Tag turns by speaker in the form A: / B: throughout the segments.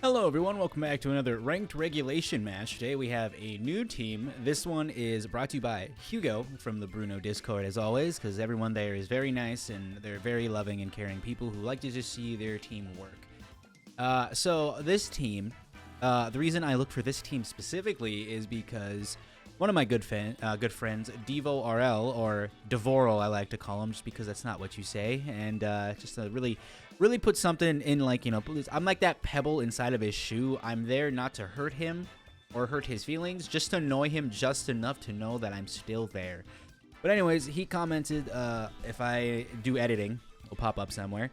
A: Hello everyone, welcome back to another Ranked Regulation match. Today we have a new team. This one is brought to you by Hugo from the Bruno Discord as always, because everyone there is very nice and they're very loving and caring people who like to just see their team work. So this team, the reason I look for this team specifically is because one of my good friends, Devo RL, or Devoral I like to call him just because that's not what you say, and just to really put something in, like, you know, I'm like that pebble inside of his shoe. I'm there not to hurt him or hurt his feelings, just to annoy him just enough to know that I'm still there. But anyways, he commented if I do editing, it'll pop up somewhere.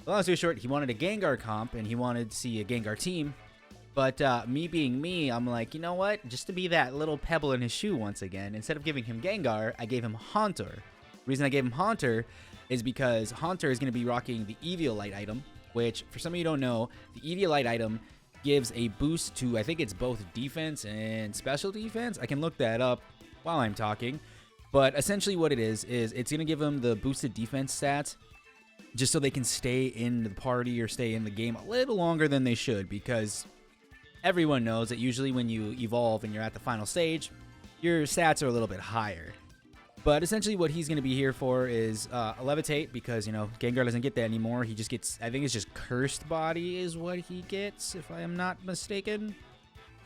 A: Long story short, he wanted a Gengar comp and he wanted to see a Gengar team. But me being me, I'm like, you know what? Just to be that little pebble in his shoe once again, instead of giving him Gengar, I gave him Haunter. The reason I gave him Haunter is because Haunter is going to be rocking the Eviolite item, which, for some of you who don't know, the Eviolite item gives a boost to, I think it's both defense and special defense. I can look that up while I'm talking. But essentially what it is it's going to give them the boosted defense stats just so they can stay in the party or stay in the game a little longer than they should, because everyone knows that usually when you evolve and you're at the final stage, your stats are a little bit higher. But essentially what he's going to be here for is a Levitate, because, you know, Gengar doesn't get that anymore. He just gets, I think it's just Cursed Body is what he gets, if I am not mistaken.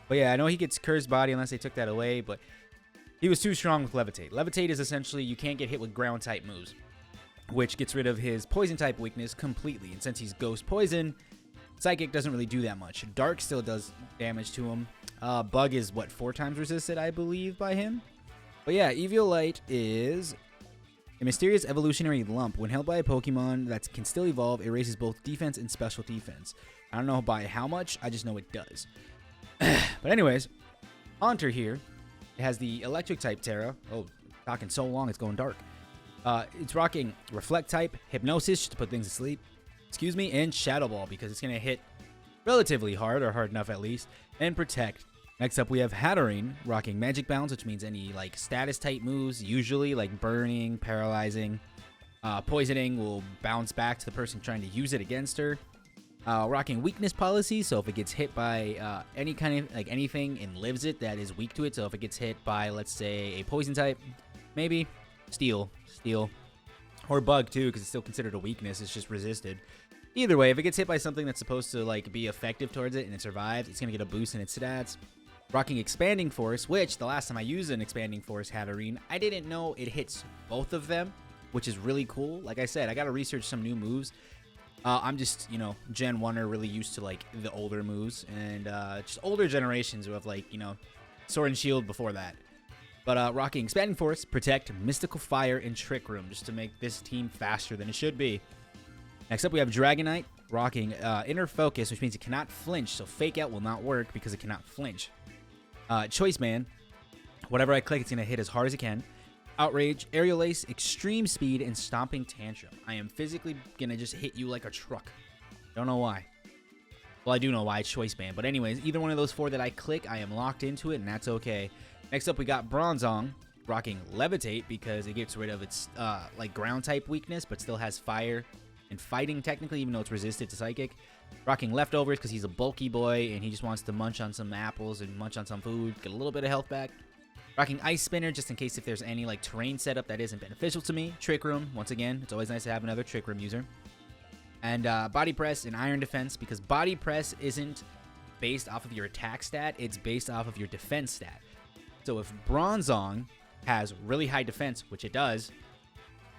A: But yeah, I know he gets Cursed Body unless they took that away, but he was too strong with Levitate. Levitate is essentially you can't get hit with ground-type moves, which gets rid of his Poison-type weakness completely. And since he's Ghost Poison, Psychic doesn't really do that much. Dark still does damage to him. Bug is, what, 4 times resisted, I believe, by him? But yeah, Eviolite is a mysterious evolutionary lump. When held by a Pokemon that can still evolve, it raises both defense and special defense. I don't know by how much, I just know it does. But anyways, Haunter here, it has the electric type Terra. Oh, talking so long, it's going dark. It's rocking Reflect type, Hypnosis, just to put things to sleep, excuse me, and Shadow Ball, because it's going to hit relatively hard, or hard enough at least, and Protect. Next up, we have Hatterene, rocking Magic Bounce, which means any, like, status-type moves, usually, like Burning, Paralyzing, Poisoning, will bounce back to the person trying to use it against her. Rocking Weakness Policy, so if it gets hit by any kind of, like, anything and lives it that is weak to it, so if it gets hit by, let's say, a Poison-type, maybe, Steel, or Bug, too, because it's still considered a weakness, it's just resisted. Either way, if it gets hit by something that's supposed to, like, be effective towards it and it survives, it's going to get a boost in its stats. Rocking Expanding Force, which the last time I used an Expanding Force Hatterene, I didn't know it hits both of them, which is really cool. Like I said, I got to research some new moves. I'm just, you know, Gen 1er really used to, like, the older moves, and just older generations who have, like, you know, Sword and Shield before that. But rocking Expanding Force, Protect, Mystical Fire, and Trick Room, just to make this team faster than it should be. Next up, we have Dragonite, rocking Inner Focus, which means it cannot flinch, so Fake Out will not work because it cannot flinch. Choice Man, whatever I click, it's going to hit as hard as it can. Outrage, Aerial Ace, Extreme Speed, and Stomping Tantrum. I am physically going to just hit you like a truck. Don't know why. Well, I do know why, it's Choice Man. But anyways, either one of those 4 that I click, I am locked into it, and that's okay. Next up, we got Bronzong, rocking Levitate, because it gets rid of its like ground-type weakness, but still has Fire and Fighting, technically, even though it's resisted to Psychic. Rocking Leftovers because he's a bulky boy and he just wants to munch on some apples and munch on some food, get a little bit of health back. Rocking Ice Spinner just in case if there's any, like, terrain setup that isn't beneficial to me. Trick Room, once again, it's always nice to have another Trick Room user. And Body Press and Iron Defense, because Body Press isn't based off of your attack stat, it's based off of your defense stat. So if Bronzong has really high defense, which it does,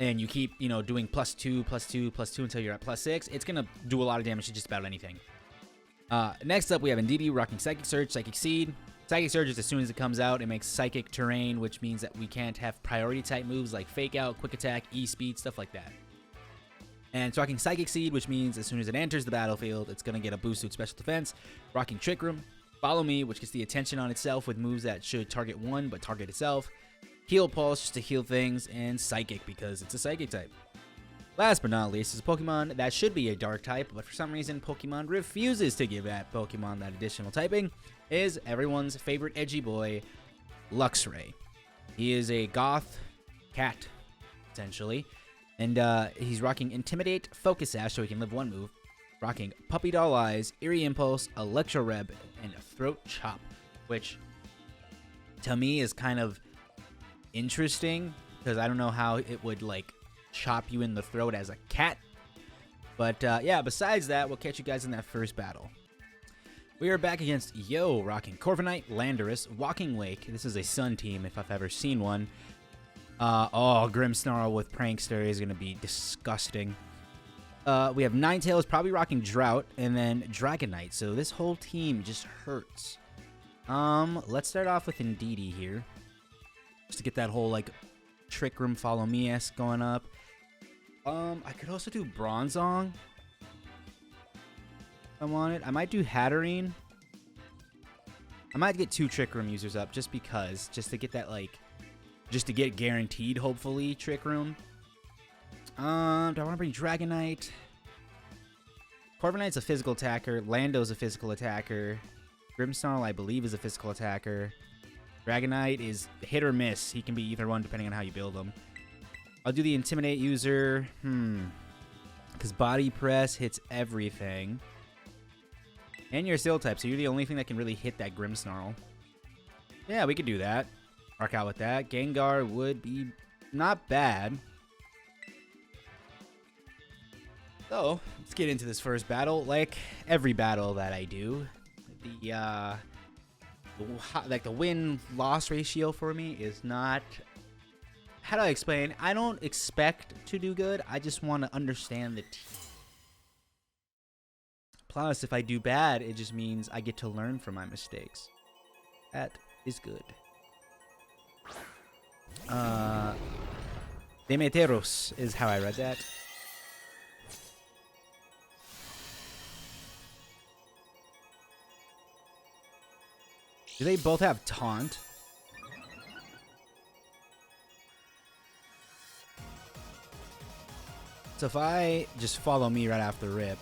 A: and you keep, you know, doing +2, +2, +2 until you're at +6, it's going to do a lot of damage to just about anything. Next up, we have Indeedee rocking Psychic Surge, Psychic Seed. Psychic Surge is as soon as it comes out, it makes Psychic Terrain, which means that we can't have priority-type moves like Fake Out, Quick Attack, E-Speed, stuff like that. And it's rocking Psychic Seed, which means as soon as it enters the battlefield, it's going to get a boost to its special defense. Rocking Trick Room, Follow Me, which gets the attention on itself with moves that should target one, but target itself. Heal Pulse, just to heal things, and Psychic, because it's a Psychic type. Last but not least is a Pokemon that should be a Dark type, but for some reason Pokemon refuses to give that Pokemon that additional typing, is everyone's favorite edgy boy, Luxray. He is a goth cat, essentially, and he's rocking Intimidate, Focus Sash, so he can live one move. rocking Puppy Doll Eyes, Eerie Impulse, Electro Reb, and Throat Chop, which to me is kind of interesting because I don't know how it would like chop you in the throat as a cat. But yeah, besides that, we'll catch you guys in that first battle. We are back against Yo, rocking Corviknight, Landorus, Walking Lake. This is a Sun team if I've ever seen one. Oh, Grimmsnarl with Prankster is going to be disgusting. We have Ninetales probably rocking Drought, and then Dragonite. So this whole team just hurts. Let's start off with Indeedee here. Just to get that whole, like, Trick Room Follow Me-esque going up. I could also do Bronzong. If I want it. I might do Hatterene. I might get 2 Trick Room users up just because. Just to get that, like, just to get guaranteed, hopefully, Trick Room. Do I want to bring Dragonite? Corviknight's a physical attacker. Lando's a physical attacker. Grimmsnarl, I believe, is a physical attacker. Dragonite is hit or miss. He can be either one depending on how you build him. I'll do the Intimidate user. Because Body Press hits everything. And you're a Steel type, so you're the only thing that can really hit that Grimmsnarl. Yeah, we could do that. Arc out with that. Gengar would be not bad. So, let's get into this first battle. Like every battle that I do, the win-loss ratio for me is not... How do I explain? I don't expect to do good. I just want to understand the team. Plus, if I do bad, it just means I get to learn from my mistakes. That is good. Demeteros is how I read that. Do they both have Taunt? So if I just follow me right after Rip,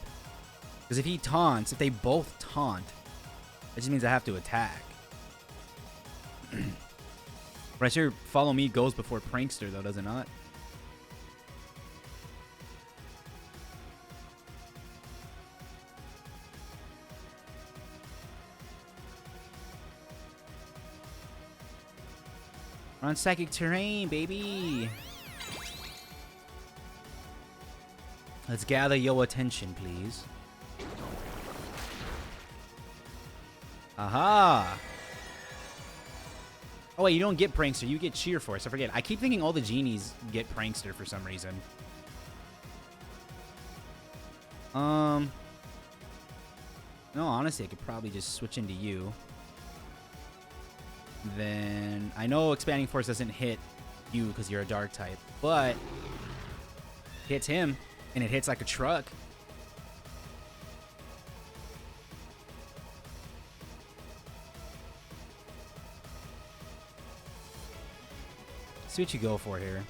A: because if he taunts, if they both taunt, that just means I have to attack. Right sure, follow me goes before Prankster though, does it not? We're on Psychic Terrain, baby! Let's gather your attention, please. Aha! Oh wait, you don't get Prankster, you get Cheer Force. I forget. I keep thinking all the genies get Prankster for some reason. No, honestly, I could probably just switch into you. Then I know Expanding Force doesn't hit you because you're a Dark type, but hits him, and it hits like a truck. See what you go for here.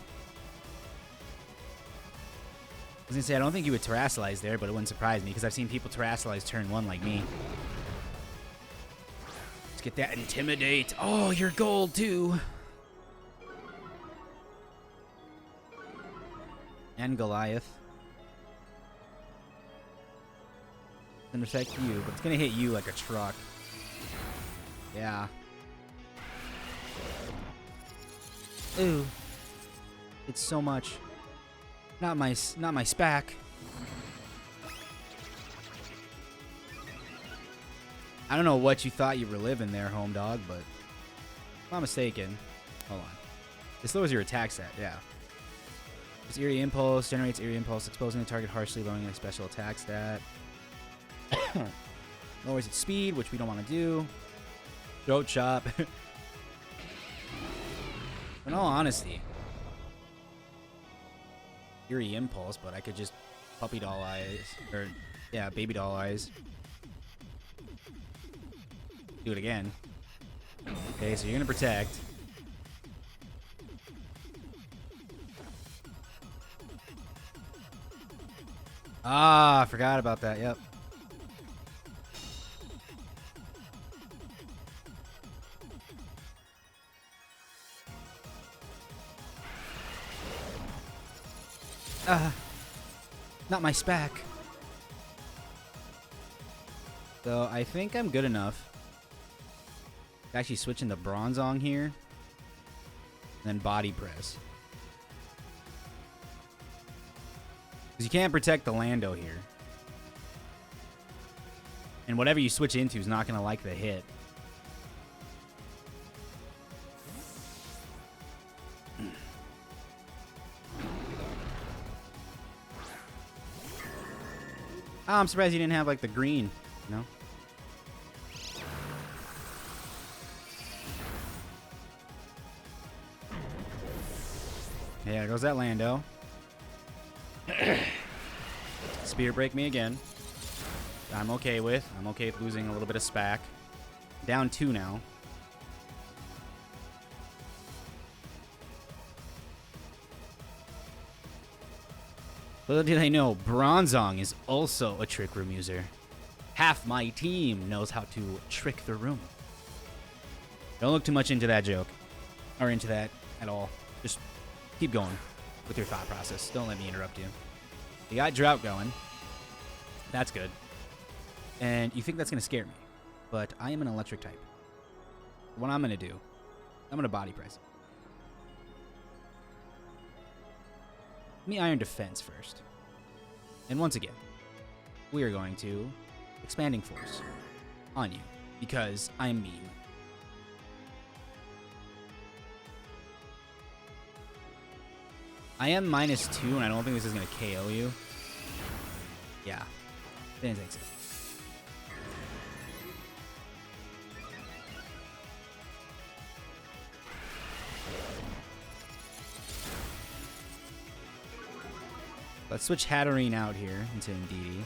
A: I was gonna say, I don't think you would Terrasilize there, but it wouldn't surprise me because I've seen people Terrasilize turn 1 like me. Let's get that Intimidate. Oh, you're gold too. And Goliath. Doesn't affect you, but it's gonna hit you like a truck. Yeah. Ooh. It's so much. Not my SPAC. I don't know what you thought you were living there, home dog, but if I'm not mistaken. Hold on. This lowers your attack stat, yeah. This Eerie Impulse generates Eerie Impulse, exposing the target harshly, lowering their special attack stat. Lowers its speed, which we don't want to do. Throat Chop. In all honesty, Eerie Impulse, but I could just Puppy Doll Eyes, or yeah, Baby Doll Eyes. Do it again. Okay, so you're gonna protect. Ah, I forgot about that. Yep. Not my SPAC. So I think I'm good enough. Actually switching the Bronzong here. And then body press. Because you can't protect the Lando here. And whatever you switch into is not going to like the hit. Oh, I'm surprised you didn't have like the green, you know? Yeah, there goes that Lando. Spear break me again. I'm okay with. I'm okay with losing a little bit of SPAC. Down 2 now. Little did I know, Bronzong is also a Trick Room user. Half my team knows how to trick the room. Don't look too much into that joke. Or into that at all. Just keep going with your thought process. Don't let me interrupt you. You got Drought going. That's good. And you think that's going to scare me. But I am an electric type. What I'm going to do, I'm going to body press. Let me Iron Defense first. And once again, we are going to Expanding Force on you. Because I'm mean. I am -2, and I don't think this is going to KO you. Yeah. Didn't think so. Let's switch Hatterene out here into Indeedee.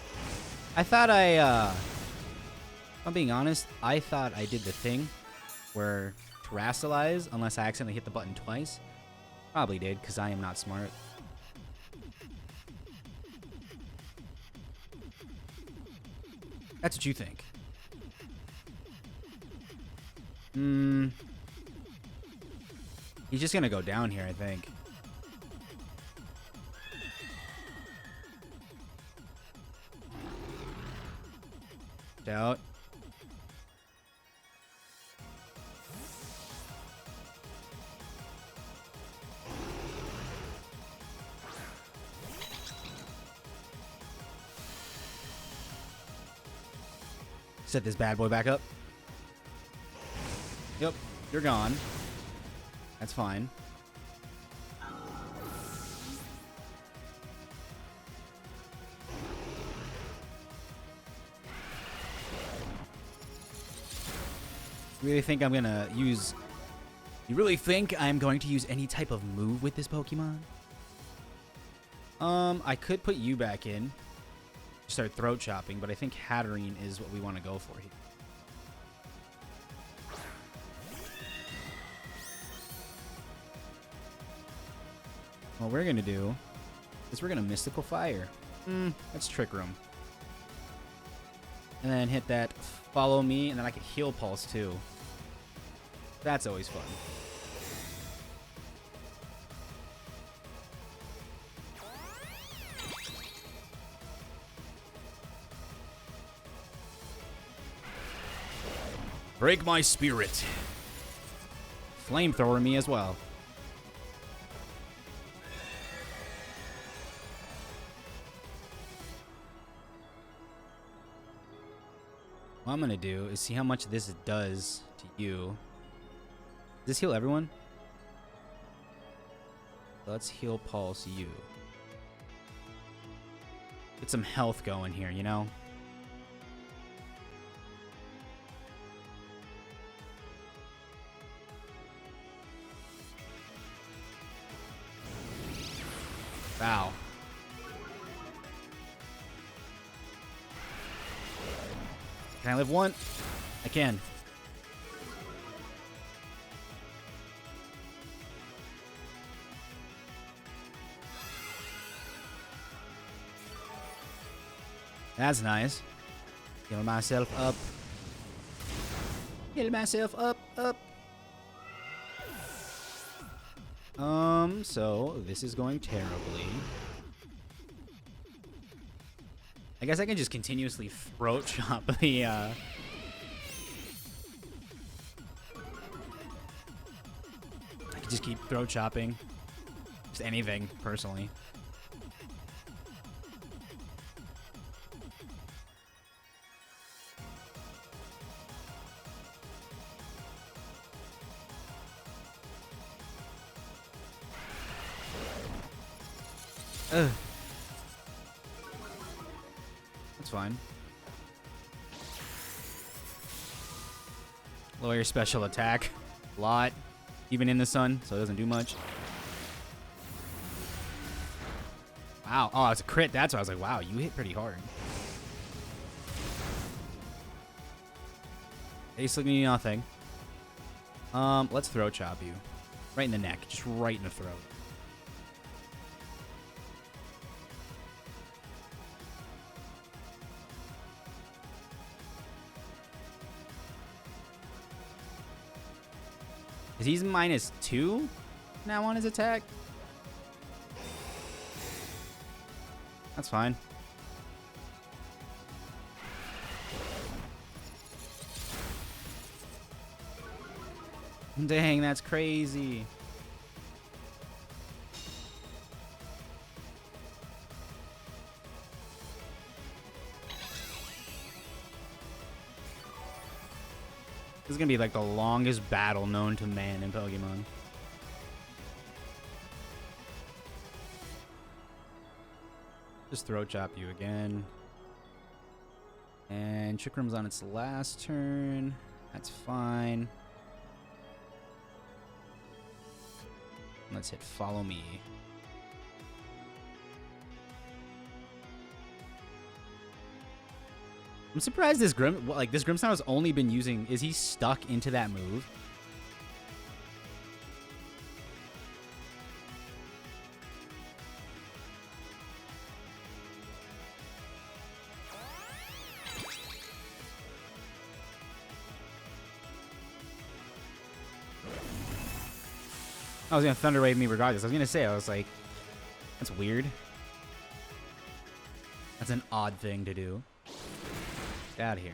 A: I thought if I'm being honest, I thought I did the thing where Terrasilize, unless I accidentally hit the button twice. Probably did, because I am not smart. That's what you think. He's just gonna go down here, I think. Out. Set this bad boy back up. Yep, you're gone. That's fine. You really think I'm gonna use... You really think I'm going to use any type of move with this Pokemon? I could put you back in. Start throat chopping, but I think Hatterene is what we want to go for here. What we're gonna do is we're gonna Mystical Fire. That's Trick Room. And then hit that Follow Me, and then I could Heal Pulse too. That's always fun. Break my spirit. Flamethrower me as well. What I'm gonna do is see how much this does to you. Does this heal everyone? Let's Heal Pulse you. Get some health going here, you know? Wow. Can I live one? I can. That's nice. Heal myself up. Heal myself up, up. So this is going terribly. I guess I can just continuously throat chop the, I could just keep throat chopping. Just anything, personally. Ugh. That's fine. Lower your special attack. A lot. Even in the sun, so it doesn't do much. Wow. Oh, it's a crit. That's why I was like, wow, you hit pretty hard. Basically nothing. Let's throat chop you. Right in the neck. Just right in the throat. He's -2 now on his attack. That's fine. Dang, that's crazy. This is gonna be like the longest battle known to man in Pokemon. Just throat chop you again. And Trick Room's on its last turn. That's fine. Let's hit Follow Me. I'm surprised this Grimmsnarl has only been using... Is he stuck into that move? I was gonna Thunder Wave me regardless. I was gonna say, I was like, that's weird. That's an odd thing to do. Get out of here.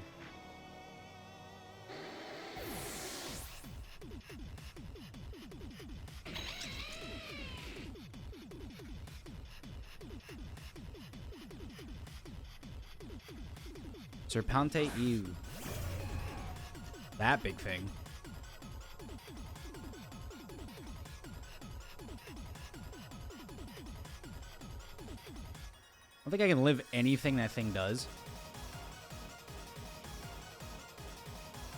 A: Serpente Ew. That big thing. I don't think I can live anything that thing does.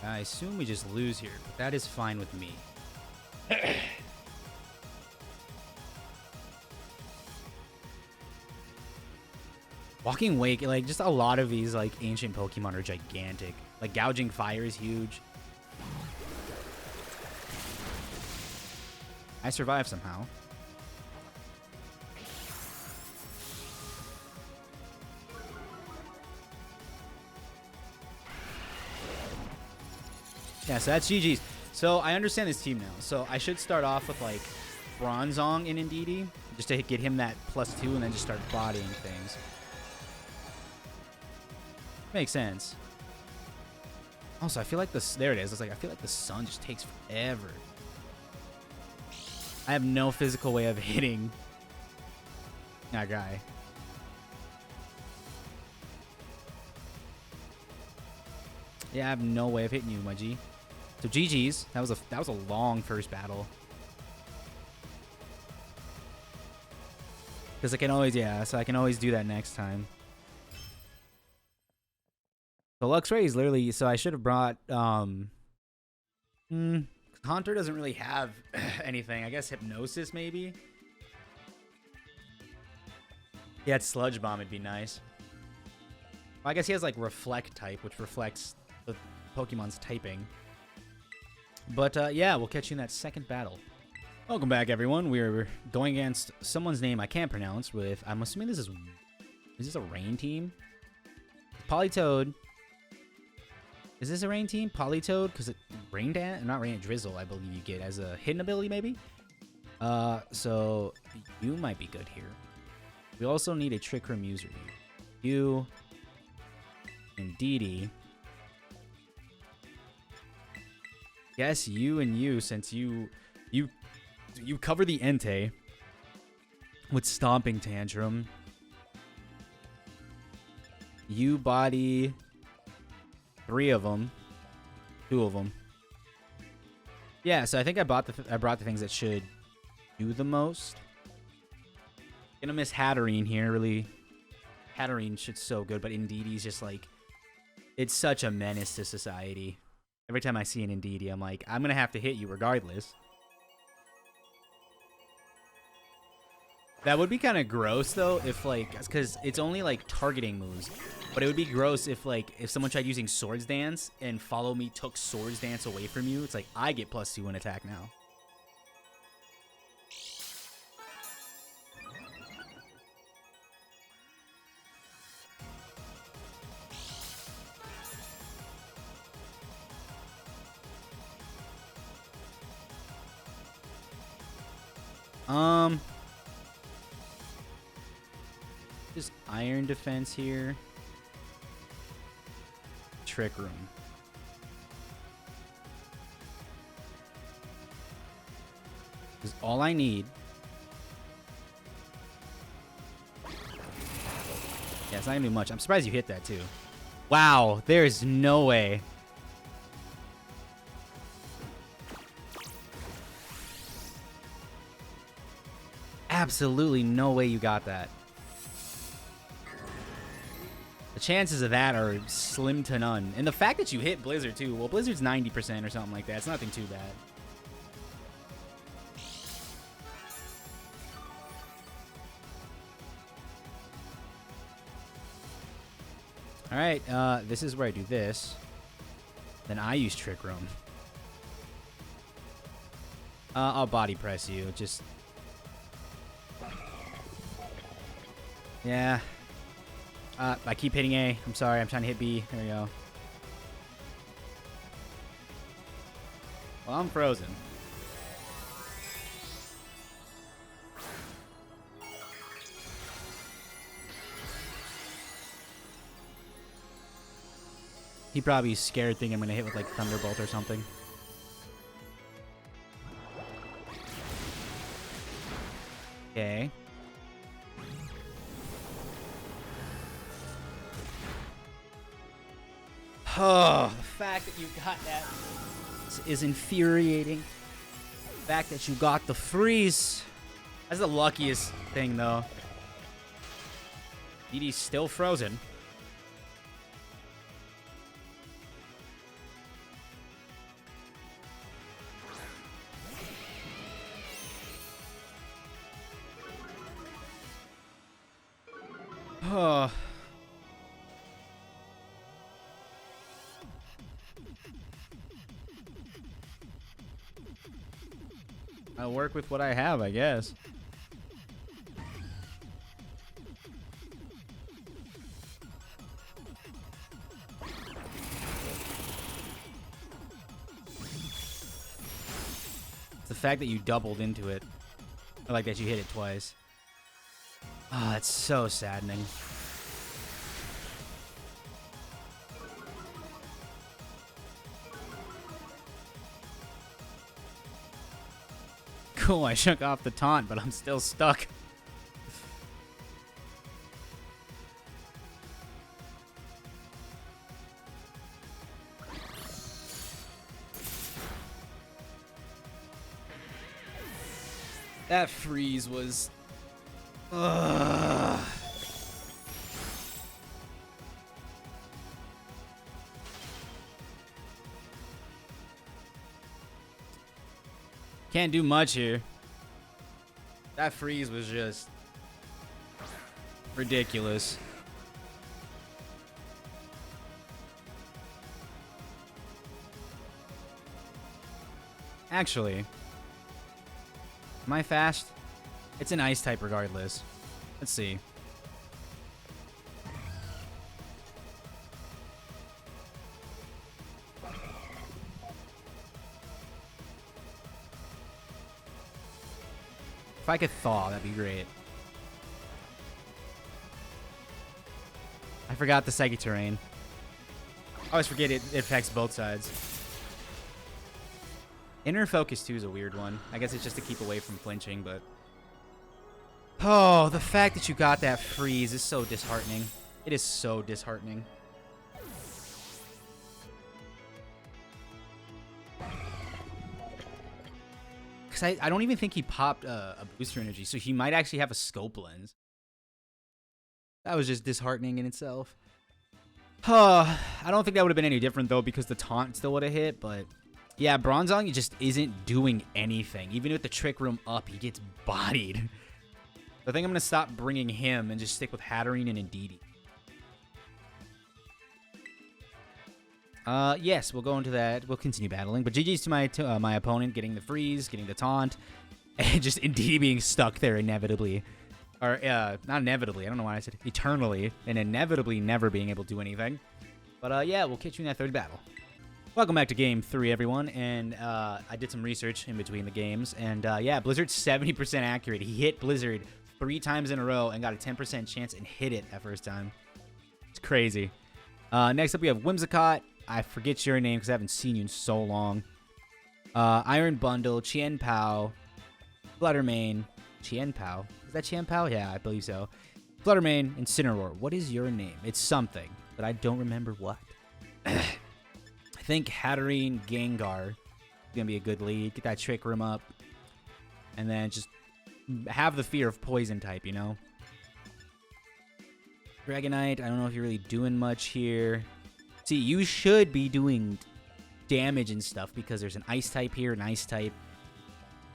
A: I assume we just lose here, but that is fine with me. Walking Wake, like, just a lot of these, like, ancient Pokemon are gigantic. Like, Gouging Fire is huge. I survived somehow. Yeah, so that's GG's. So I understand this team now. So I should start off with, like, Bronzong in Indeedee, just to get him that +2 and then just start bodying things. Makes sense. Also, I feel like this... There it is. It's like, I feel like the sun just takes forever. I have no physical way of hitting that guy. Yeah, I have no way of hitting you, my G. So GG's. That was a long first battle. Because I can always, yeah, so I can always do that next time. So Luxray is literally, so I should have brought, Haunter doesn't really have anything. I guess Hypnosis, maybe? Yeah, it's Sludge Bomb, it'd be nice. Well, I guess he has, like, Reflect type, which reflects the Pokemon's typing. But, yeah, we'll catch you in that second battle. Welcome back, everyone. We're going against someone's name I can't pronounce with, I'm assuming this is this a rain team? Politoed. Is this a rain team? Politoed? Because it Rain Dance? Not Rain, Drizzle, I believe you get as a hidden ability, maybe? So you might be good here. We also need a Trick Room user here. You Indeedee. Guess you and you, since you cover the Entei with Stomping Tantrum. You body 3 of them, 2 of them. Yeah, so I think I brought the things that should do the most. Gonna miss Hatterene here. Really, Hatterene shit's so good, but Indeedee's just like, it's such a menace to society. Every time I see an Indeedee, I'm like, I'm gonna have to hit you regardless. That would be kind of gross though, if like, because it's only like targeting moves. But it would be gross if like, if someone tried using Swords Dance and Follow Me took Swords Dance away from you. It's like, I get +2 in attack now. Just Iron Defense here. Trick Room. Is all I need. Yeah, it's not gonna be much. I'm surprised you hit that too. Wow, there's no way. Absolutely no way you got that. The chances of that are slim to none. And the fact that you hit Blizzard too, well, Blizzard's 90% or something like that. It's nothing too bad. All right, this is where I do this. Then I use Trick Room. I'll body press you. Just... yeah. I keep hitting A. I'm sorry. I'm trying to hit B. There we go. Well, I'm frozen. He probably scared thinking I'm going to hit with like Thunderbolt or something. Okay. Oh, the fact that you got that is infuriating. The fact that you got the freeze. That's the luckiest thing, though. DD's still frozen. Oh. I'll work with what I have, I guess. It's the fact that you doubled into it. I like that you hit it twice. Oh, that's so saddening. Cool, I shook off the taunt, but I'm still stuck. That freeze was... ugh. Can't do much here. That freeze was just ridiculous. Actually, am I fast? It's an ice type regardless. Let's see. If I could thaw, that'd be great. I forgot the Psychic Terrain. always forget it affects both sides. Inner Focus, too, is a weird one. I guess it's just to keep away from flinching, but... Oh, the fact that you got that freeze is so disheartening. It is so disheartening. Because I don't even think he popped a booster energy, so he might actually have a scope lens. That was just disheartening in itself. I don't think that would have been any different, though, because the taunt still would have hit, but... Yeah, Bronzong just isn't doing anything. Even with the Trick Room up, he gets bodied. I think I'm going to stop bringing him and just stick with Hatterene and Indeedee. Yes, we'll go into that. We'll continue battling. But GG's to my opponent getting the freeze, getting the taunt, and just Indeedee being stuck there inevitably. Or, not inevitably. I don't know why I said eternally. And inevitably never being able to do anything. But, yeah, we'll catch you in that third battle. Welcome back to Game 3, everyone, and I did some research in between the games, and yeah, Blizzard's 70% accurate. He hit Blizzard 3 times in a row and got a 10% chance and hit it that first time. It's crazy. Next up, we have Whimsicott. I forget your name because I haven't seen you in so long. Iron Bundle, Chien Pao, Fluttermane, Chien Pao. Is that Chien Pao? Yeah, I believe so. Fluttermane, Incineroar. What is your name? It's something, but I don't remember what. I think Hatterene, Gengar is going to be a good lead. Get that Trick Room up. And then just have the fear of Poison type, you know? Dragonite, I don't know if you're really doing much here. See, you should be doing damage and stuff because there's an Ice type here, an Ice type.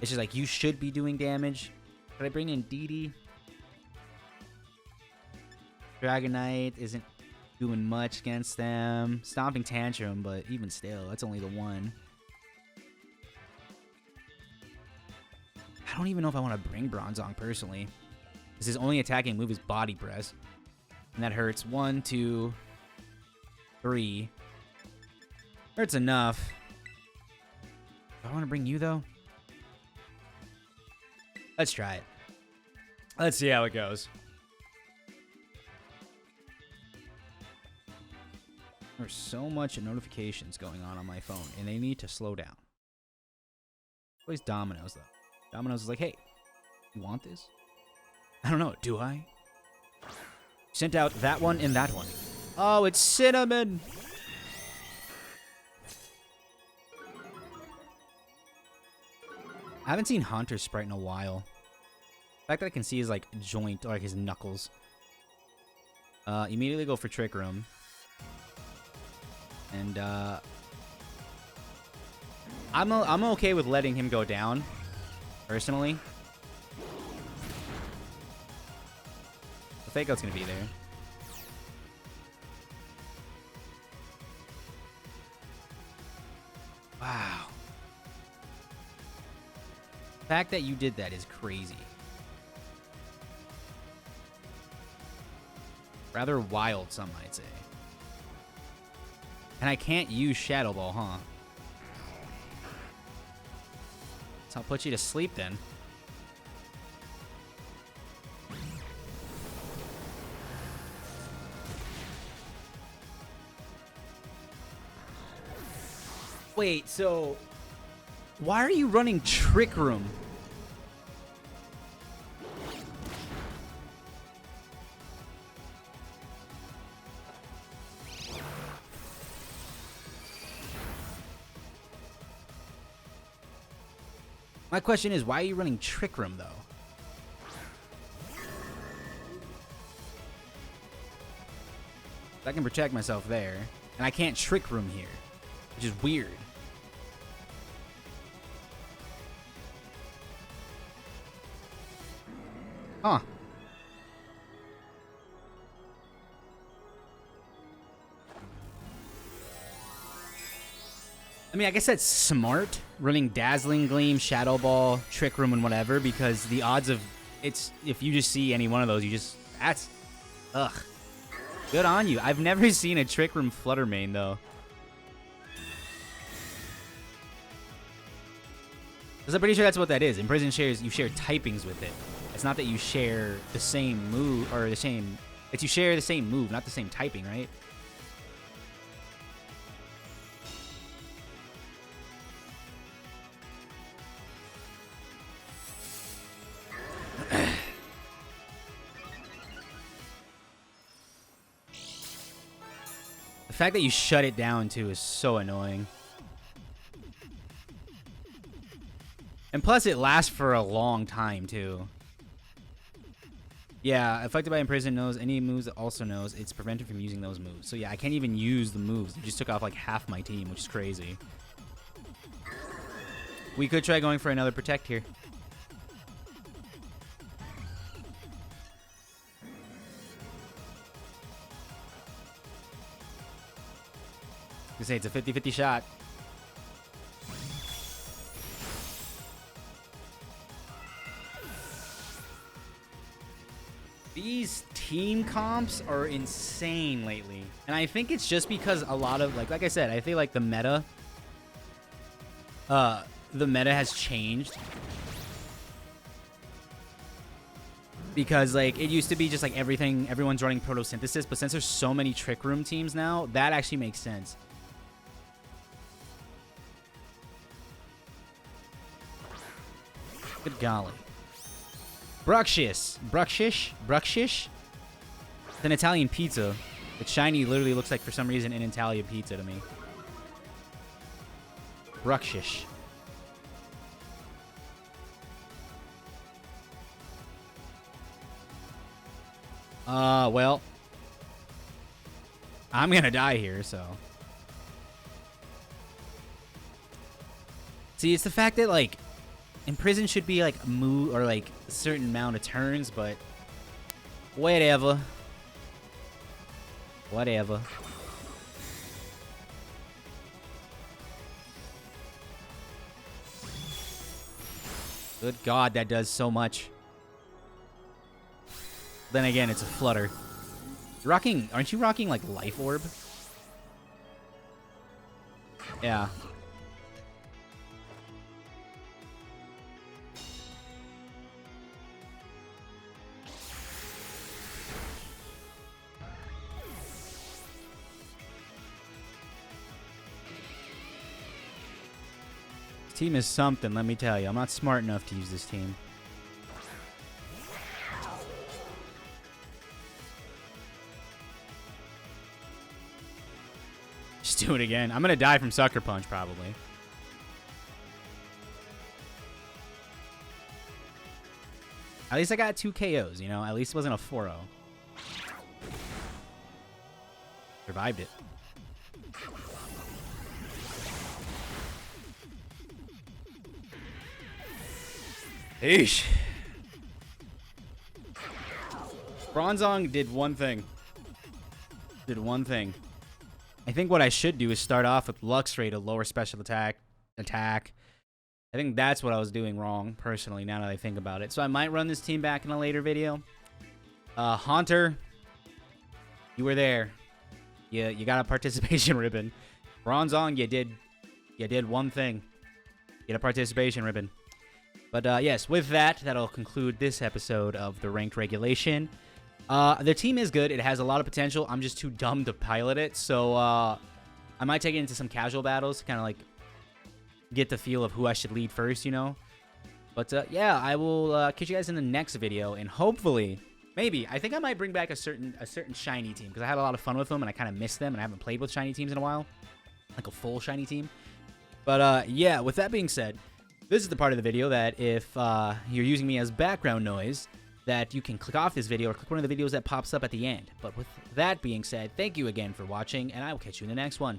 A: It's just like you should be doing damage. Could I bring in Indeedee? Dragonite isn't doing much against them. Stomping Tantrum, but even still, that's only the one. I don't even know if I want to bring Bronzong personally. Because his only attacking move is Body Press. And that hurts 1, 2, 3. Hurts enough. Do I want to bring you, though? Let's try it. Let's see how it goes. There's so much notifications going on my phone, and they need to slow down. Plays Dominoes, though. Dominoes is like, hey, you want this? I don't know, do I? Sent out that one and that one. Oh, it's Cinnamon! I haven't seen Haunter's Sprite in a while. The fact that I can see his, like, joint, or like his knuckles. Immediately go for Trick Room. And, I'm okay with letting him go down, personally. The Fake Out's gonna be there. Wow. The fact that you did that is crazy. Rather wild, some might say. And I can't use Shadow Ball, huh? So I'll put you to sleep then. Wait, so why are you running Trick Room? My question is, why are you running Trick Room, though? I can protect myself there, and I can't Trick Room here, which is weird. Huh. I mean, I guess that's smart, running Dazzling Gleam, Shadow Ball, Trick Room, and whatever, because the odds of it's, if you just see any one of those, you just, that's, ugh. Good on you. I've never seen a Trick Room Fluttermane, though. Because I'm pretty sure that's what that is. In Prison Shares, you share typings with it. It's not that you share the same move, or the same, it's you share the same move, not the same typing, right? fact that you shut it down, too, is so annoying. And plus, it lasts for a long time, too. Yeah, affected by Imprison knows any moves that also knows it's prevented from using those moves. So, yeah, I can't even use the moves. It just took off, like, half my team, which is crazy. We could try going for another Protect here. I say it's a 50-50 shot. These team comps are insane lately. And I think it's just because a lot of, like I said, I feel like the meta has changed. Because, like, it used to be just, like, everyone's running photosynthesis, but since there's so many Trick Room teams now, that actually makes sense. Good golly. Bruxish. It's an Italian pizza. It's shiny, literally looks like, for some reason, an Italian pizza to me. Bruxish. Well. I'm gonna die here, so. See, it's the fact that, like, Imprison should be, like, move or, like, a certain amount of turns, but whatever. Whatever. Good God, that does so much. Then again, it's a flutter. Aren't you rocking, like, Life Orb? Yeah. This team is something, let me tell you. I'm not smart enough to use this team. Just do it again. I'm going to die from Sucker Punch, probably. At least I got 2 KOs, you know? At least it wasn't a 4-0. Survived it. Eesh. Bronzong did one thing. I think what I should do is start off with Luxray to lower special attack. I think that's what I was doing wrong, personally, now that I think about it. So I might run this team back in a later video. Haunter, you were there. You got a participation ribbon. Bronzong, you did one thing. Get a participation ribbon. But yes, with that, that'll conclude this episode of the Ranked Regulation. The team is good. It has a lot of potential. I'm just too dumb to pilot it. So I might take it into some casual battles to kind of like get the feel of who I should lead first, you know. But yeah, I will catch you guys in the next video. And hopefully, maybe, I think I might bring back a certain shiny team. Because I had a lot of fun with them and I kind of missed them. And I haven't played with shiny teams in a while. Like a full shiny team. But yeah, with that being said, this is the part of the video that if you're using me as background noise, that you can click off this video or click one of the videos that pops up at the end. But with that being said, thank you again for watching, and I will catch you in the next one.